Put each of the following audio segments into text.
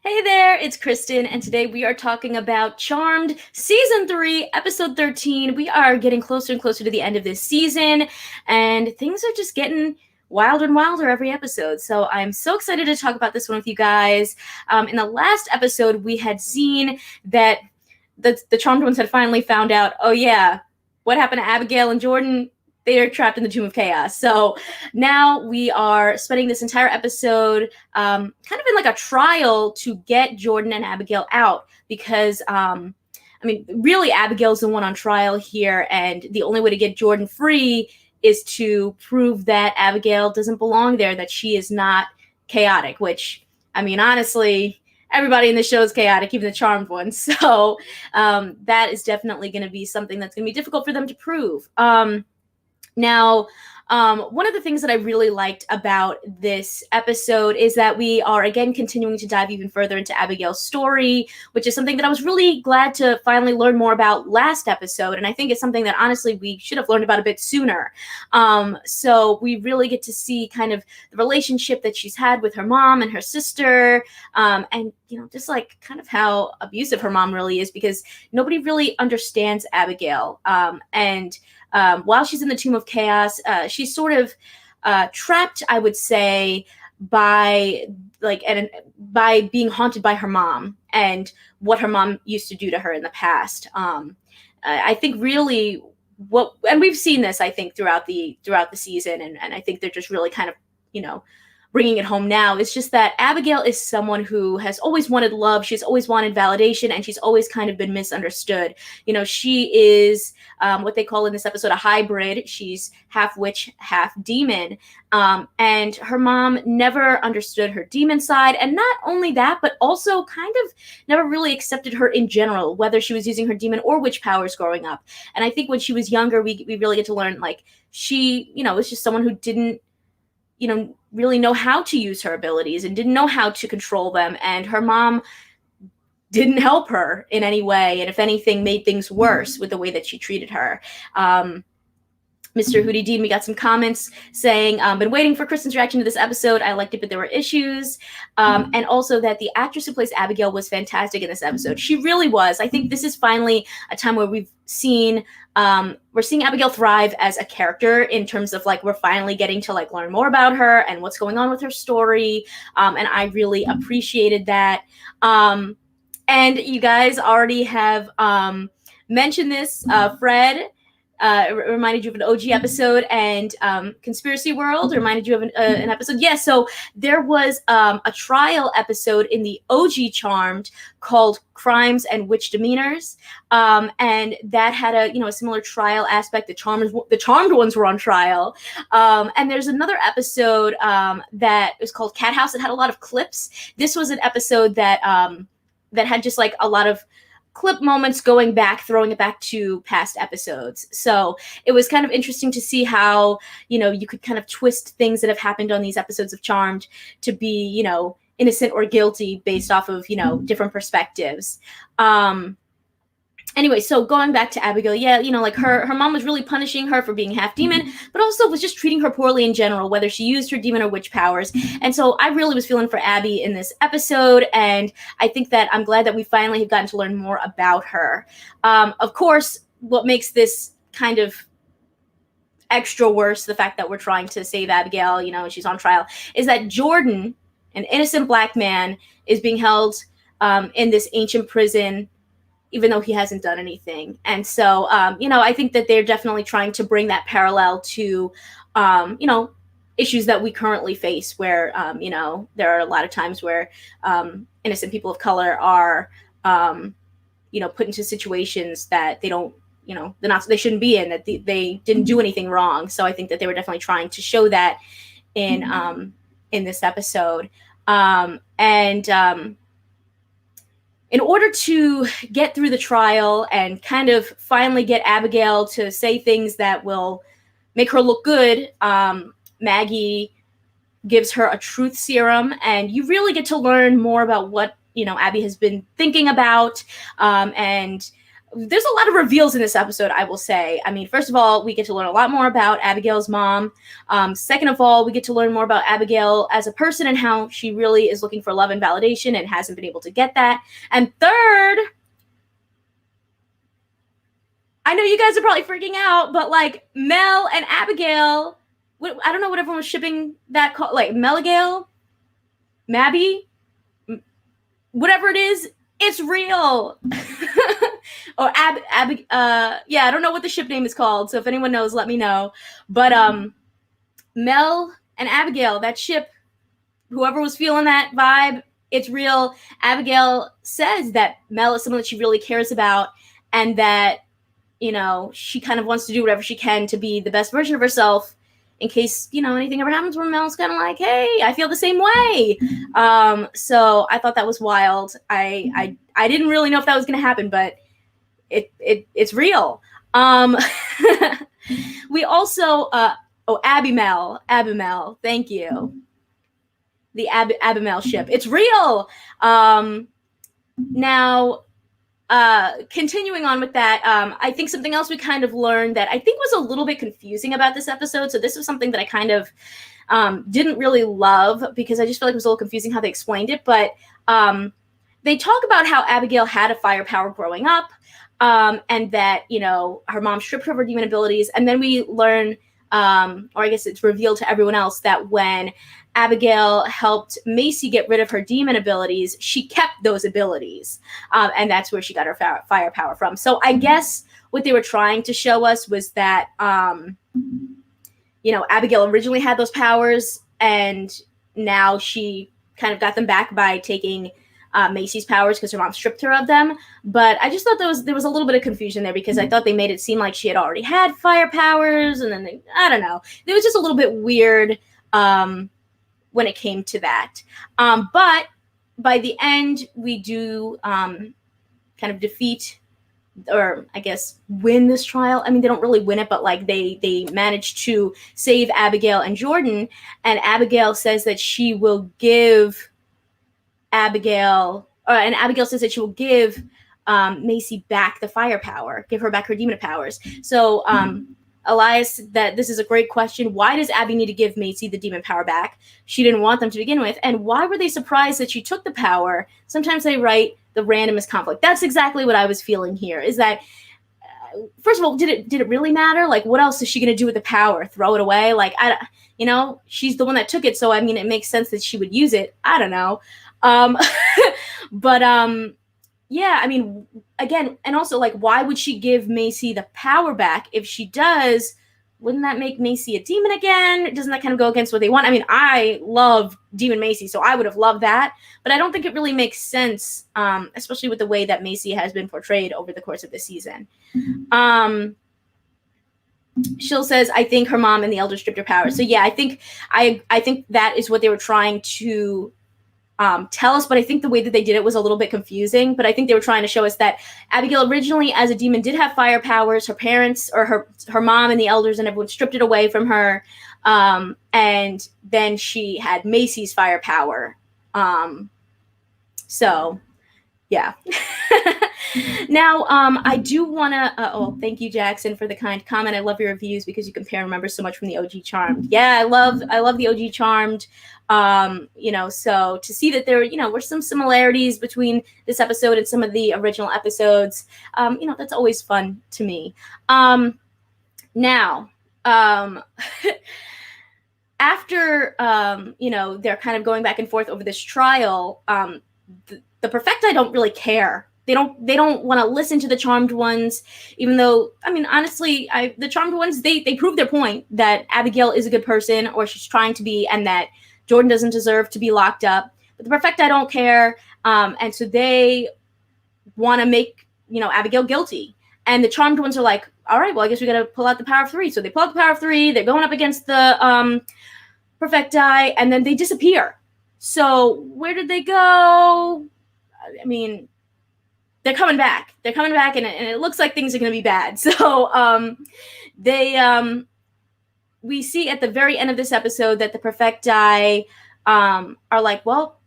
Hey there, it's Kristen, and today we are talking about Charmed Season 3, Episode 13. We are getting closer and closer to the end of this season, and things are just getting wilder and wilder every episode. So I'm so excited to talk about this one with you guys. In the last episode, we had seen that the Charmed ones had finally found out, oh yeah, what happened to Abigail and Jordan? They are trapped in the Tomb of Chaos. So now we are spending this entire episode kind of in like a trial to get Jordan and Abigail out because, really, Abigail's the one on trial here, and the only way to get Jordan free is to prove that Abigail doesn't belong there, that she is not chaotic, which, honestly, everybody in the show is chaotic, even the Charmed ones. So that is definitely going to be something that's going to be difficult for them to prove. Now, one of the things that I really liked about this episode is that we are, again, continuing to dive even further into Abigail's story, which is something that I was really glad to finally learn more about last episode. And I think it's something that, honestly, we should have learned about a bit sooner. So we really get to see kind of the relationship that she's had with her mom and her sister, and, just like kind of how abusive her mom really is, because nobody really understands Abigail. While she's in the Tomb of Chaos, she's sort of trapped, I would say, by being haunted by her mom and what her mom used to do to her in the past. I think really and we've seen this, I think, throughout the season, and I think they're just really kind of, bringing it home now. It's just that Abigail is someone who has always wanted love. She's always wanted validation, and she's always kind of been misunderstood. She is what they call in this episode a hybrid. She's half witch, half demon. And her mom never understood her demon side. And not only that, but also kind of never really accepted her in general, whether she was using her demon or witch powers growing up. And I think when she was younger, we really get to learn, like, she, was just someone who didn't, really know how to use her abilities and didn't know how to control them. And her mom didn't help her in any way. And if anything, made things worse with the way that she treated her. Mr. Hootie Dean, we got some comments saying, been waiting for Kristen's reaction to this episode. I liked it, but there were issues. And also that the actress who plays Abigail was fantastic in this episode. She really was. I think this is finally a time where we're seeing Abigail thrive as a character, in terms of, like, we're finally getting to, like, learn more about her and what's going on with her story. And I really appreciated that. And you guys already have mentioned this, Fred. Reminded you of an OG episode, and Conspiracy World reminded you of an episode. Yeah, so there was a trial episode in the OG Charmed called Crimes and Witch Demeanors, and that had a similar trial aspect. The Charmed ones were on trial, and there's another episode that was called Cat House that had a lot of clips. This was an episode that had just like a lot of clip moments going back, throwing it back to past episodes. So it was kind of interesting to see how, you could kind of twist things that have happened on these episodes of Charmed to be, innocent or guilty based off of, different perspectives. Anyway, so going back to Abigail, yeah, like her mom was really punishing her for being half demon, but also was just treating her poorly in general, whether she used her demon or witch powers. And so I really was feeling for Abby in this episode, and I think that I'm glad that we finally have gotten to learn more about her. Of course, what makes this kind of extra worse, the fact that we're trying to save Abigail, and she's on trial, is that Jordan, an innocent black man, is being held in this ancient prison, even though he hasn't done anything. And so, I think that they're definitely trying to bring that parallel to, issues that we currently face, where, there are a lot of times where innocent people of color are, put into situations that they don't, they shouldn't be in, that they didn't do anything wrong. So I think that they were definitely trying to show that in this episode. In order to get through the trial and kind of finally get Abigail to say things that will make her look good, Maggie gives her a truth serum, and you really get to learn more about what, Abby has been thinking about. And there's a lot of reveals in this episode, I will say. I mean, first of all, we get to learn a lot more about Abigail's mom. Second of all, we get to learn more about Abigail as a person and how she really is looking for love and validation and hasn't been able to get that. And third, I know you guys are probably freaking out, but like Mel and Abigail, I don't know what everyone was shipping that called, like Meligail, Mabby, whatever it is, it's real. Or yeah, I don't know what the ship name is called, so if anyone knows, let me know. But Mel and Abigail, that ship, whoever was feeling that vibe, it's real. Abigail says that Mel is someone that she really cares about, and that, you know, she kind of wants to do whatever she can to be the best version of herself in case, you know, anything ever happens where Mel's kind of like, hey, I feel the same way. So I thought that was wild. I didn't really know if that was going to happen, but it's real. We also, Abimel, thank you. The Abimel ship, it's real. Now, continuing on with that, I think something else we kind of learned that I think was a little bit confusing about this episode. So this was something that I kind of didn't really love, because I just felt like it was a little confusing how they explained it. But they talk about how Abigail had a firepower growing up, and that, you know, her mom stripped her of her demon abilities. And then we learn, or I guess it's revealed to everyone else, that when Abigail helped Macy get rid of her demon abilities, she kept those abilities. And that's where she got her firepower from. So I guess what they were trying to show us was that, you know, Abigail originally had those powers, and now she kind of got them back by taking Macy's powers because her mom stripped her of them. But I just thought there was a little bit of confusion there, because I thought they made it seem like she had already had fire powers, and then I don't know. It was just a little bit weird when it came to that. But by the end, we do kind of defeat, or I guess win this trial. I mean, they don't really win it, but like they managed to save Abigail and Jordan. And Abigail says that she will give Abigail, and Abigail says that she will give Macy back the firepower, give her back her demon powers. So Elias, that this is a great question. Why does Abby need to give Macy the demon power back? She didn't want them to begin with. And why were they surprised that she took the power? Sometimes they write the randomest conflict. That's exactly what I was feeling here, is that, first of all, did it really matter? Like, what else is she going to do with the power? Throw it away? Like, you know, she's the one that took it. So, I mean, it makes sense that she would use it. I don't know. But yeah, I mean, again, and also, like, why would she give Macy the power back? If she does, wouldn't that make Macy a demon again? Doesn't that kind of go against what they want? I mean, I love Demon Macy, so I would have loved that. But I don't think it really makes sense, especially with the way that Macy has been portrayed over the course of the season. Shill says, I think her mom and the elders stripped her power. So yeah, I think that is what they were trying to tell us, but I think the way that they did it was a little bit confusing. But I think they were trying to show us that Abigail originally, as a demon, did have fire powers. Her parents, or her mom and the elders and everyone, stripped it away from her, and then she had Macy's fire power. So yeah. Now, I do want to, thank you, Jackson, for the kind comment. I love your reviews because you compare and remember so much from the OG Charmed. Yeah, I love the OG Charmed. You know, so to see that there, you know, were some similarities between this episode and some of the original episodes, you know, that's always fun to me. Now, after, you know, they're kind of going back and forth over this trial, the Perfecti don't really care. They don't want to listen to the Charmed ones, even though, I mean, honestly, the Charmed ones, they prove their point that Abigail is a good person, or she's trying to be, and that Jordan doesn't deserve to be locked up. But the Perfecti don't care, and so they want to make, you know, Abigail guilty. And the Charmed ones are like, all right, well, I guess we got to pull out the power of three. So they pull out the power of three. They're going up against the Perfecti, and then they disappear. So where did they go? I mean, they're coming back. They're coming back, and it looks like things are going to be bad. So we see at the very end of this episode that the Perfecti are like, well,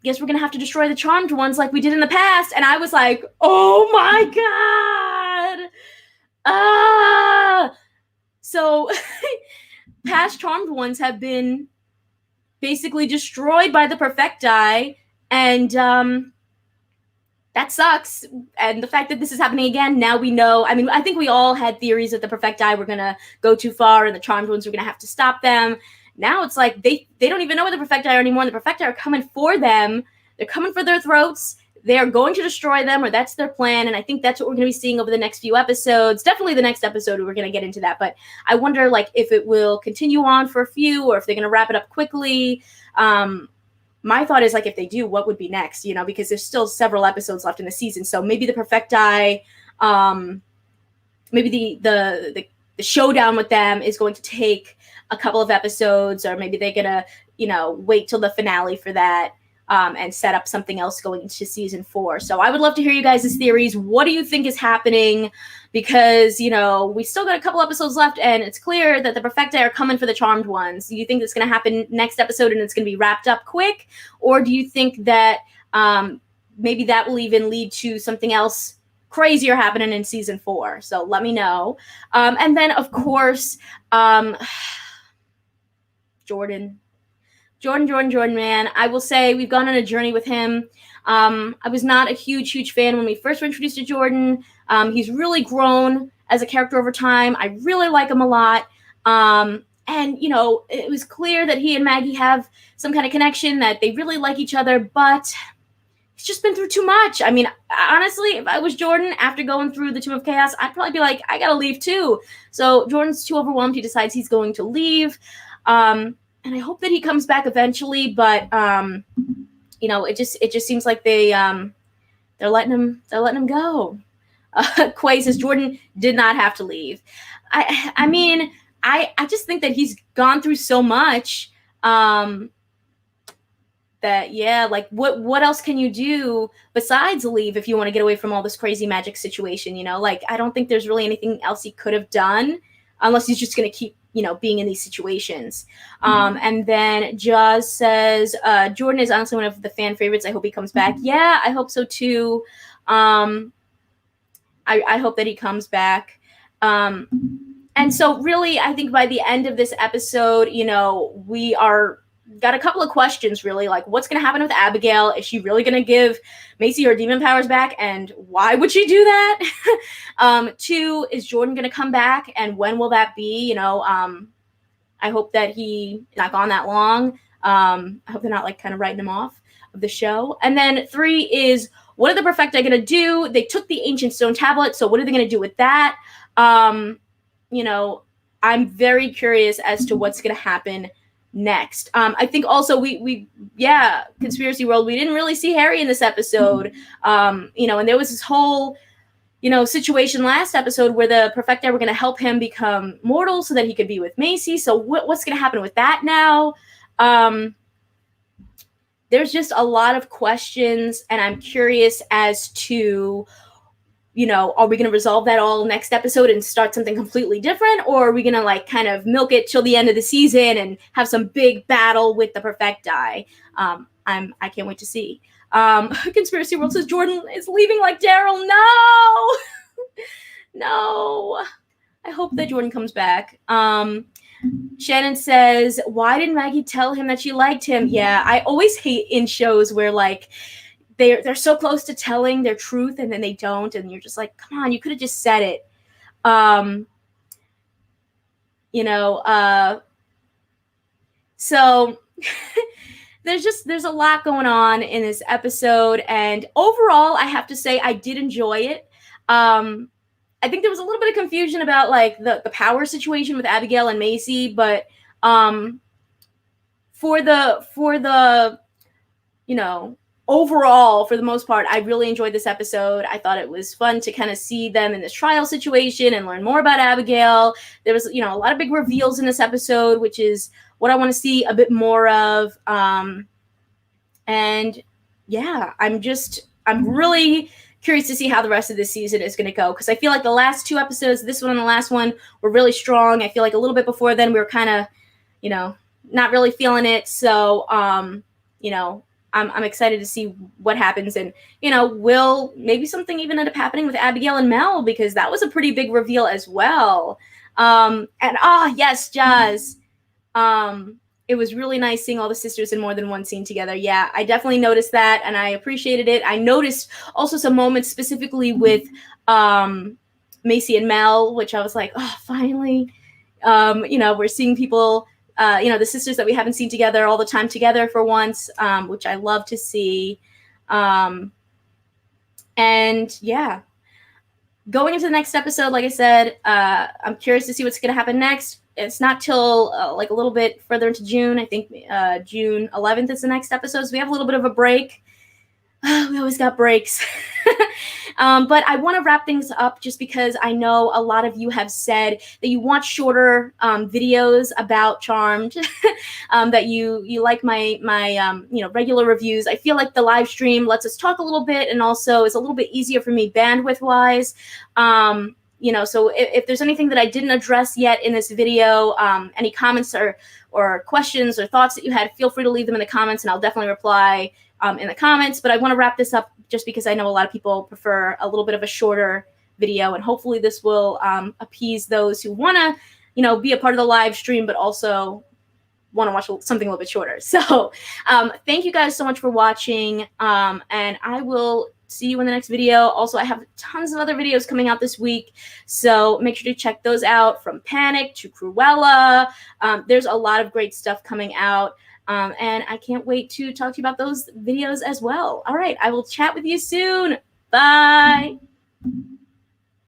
guess we're going to have to destroy the Charmed ones like we did in the past. And I was like, oh my God. Ah! So, past charmed ones have been basically destroyed by the Perfecti, and that sucks. And the fact that this is happening again, now we know. I mean, I think we all had theories that the Perfecti were going to go too far and the charmed ones were going to have to stop them. Now it's like they don't even know where the Perfecti are anymore. The Perfecti are coming for them. They're coming for their throats. They are going to destroy them, or that's their plan. And I think that's what we're going to be seeing over the next few episodes. Definitely the next episode, we're going to get into that. But I wonder, like, if it will continue on for a few, or if they're going to wrap it up quickly. My thought is, like, if they do, what would be next? You know, because there's still several episodes left in the season. So maybe the Perfecti, maybe the showdown with them is going to take a couple of episodes, or maybe they're going to, you know, wait till the finale for that. And set up something else going into season 4. So I would love to hear you guys' theories. What do you think is happening? Because, you know, we still got a couple episodes left, and it's clear that the Perfecti are coming for the charmed ones. Do you think it's going to happen next episode and it's going to be wrapped up quick? Or do you think that maybe that will even lead to something else crazier happening in season 4? So let me know. And then, of course, Jordan, man. I will say we've gone on a journey with him. I was not a huge fan when we first were introduced to Jordan. He's really grown as a character over time. I really like him a lot. And, you know, it was clear that he and Maggie have some kind of connection, that they really like each other, but he's just been through too much. I mean, honestly, if I was Jordan, after going through the Tomb of Chaos, I'd probably be like, I gotta leave too. So Jordan's too overwhelmed. He decides he's going to leave. And I hope that he comes back eventually, but you know, it just seems like they're letting him go. Quay says Jordan did not have to leave. I mean, I just think that he's gone through so much that, yeah, like what else can you do besides leave if you want to get away from all this crazy magic situation? You know, like, I don't think there's really anything else he could have done, unless he's just going to keep, you know, being in these situations. And then Jaws says, Jordan is honestly one of the fan favorites. I hope he comes back. Yeah, I hope so too. I hope that he comes back. And so really, I think by the end of this episode, you know, we got a couple of questions, really, like, what's going to happen with Abigail? Is she really going to give Macy her demon powers back? And why would she do that? 2, is Jordan going to come back? And when will that be? You know, I hope that he's not gone that long. I hope they're not, like, kind of writing him off of the show. And then 3 is, what are the Perfecti going to do? They took the ancient stone tablet, so what are they going to do with that? You know, I'm very curious as to what's going to happen next. I think also we Conspiracy World, we didn't really see Harry in this episode. You know, and there was this whole, you know, situation last episode where the Perfecti were going to help him become mortal so that he could be with Macy. So what's going to happen with that now? There's just a lot of questions, and I'm curious as to, you know, are we going to resolve that all next episode and start something completely different? Or are we going to, like, kind of milk it till the end of the season and have some big battle with the Perfecti? I can't wait to see. Conspiracy World says Jordan is leaving like Daryl. No! No. I hope that Jordan comes back. Shannon says, why didn't Maggie tell him that she liked him? Yeah, I always hate in shows where, like, they're so close to telling their truth and then they don't, and you're just like, come on, you could have just said it. You know, so there's a lot going on in this episode, and overall, I have to say I did enjoy it. I think there was a little bit of confusion about, like, the power situation with Abigail and Macy, but for the you know, overall, for the most part, I really enjoyed this episode. I thought it was fun to kind of see them in this trial situation and learn more about Abigail. There was, you know, a lot of big reveals in this episode, which is what I want to see a bit more of. And yeah, I'm really curious to see how the rest of this season is going to go, because I feel like the last 2 episodes, this one and the last one, were really strong. I feel like a little bit before then we were kind of, you know, not really feeling it. So, you know, I'm excited to see what happens. And, you know, will maybe something even end up happening with Abigail and Mel, because that was a pretty big reveal as well. And yes, Jazz. It was really nice seeing all the sisters in more than one scene together. Yeah, I definitely noticed that, and I appreciated it. I noticed also some moments specifically with Macy and Mel, which I was like, oh, finally. You know, we're seeing people, you know, the sisters that we haven't seen together all the time together for once, which I love to see. And yeah, going into the next episode, like I said, I'm curious to see what's going to happen next. It's not till like a little bit further into June. I think June 11th is the next episode. So we have a little bit of a break. We always got breaks. But I want to wrap things up just because I know a lot of you have said that you want shorter videos about Charmed, that you like my you know, regular reviews. I feel like the live stream lets us talk a little bit, and also is a little bit easier for me bandwidth wise. You know, so if there's anything that I didn't address yet in this video, any comments or questions or thoughts that you had, feel free to leave them in the comments, and I'll definitely reply in the comments. But I want to wrap this up just because I know a lot of people prefer a little bit of a shorter video, and hopefully this will appease those who want to, you know, be a part of the live stream, but also want to watch something a little bit shorter. So thank you guys so much for watching, and I will see you in the next video. Also, I have tons of other videos coming out this week, so make sure to check those out, from Panic to Cruella. There's a lot of great stuff coming out. And I can't wait to talk to you about those videos as well. All right, I will chat with you soon. Bye.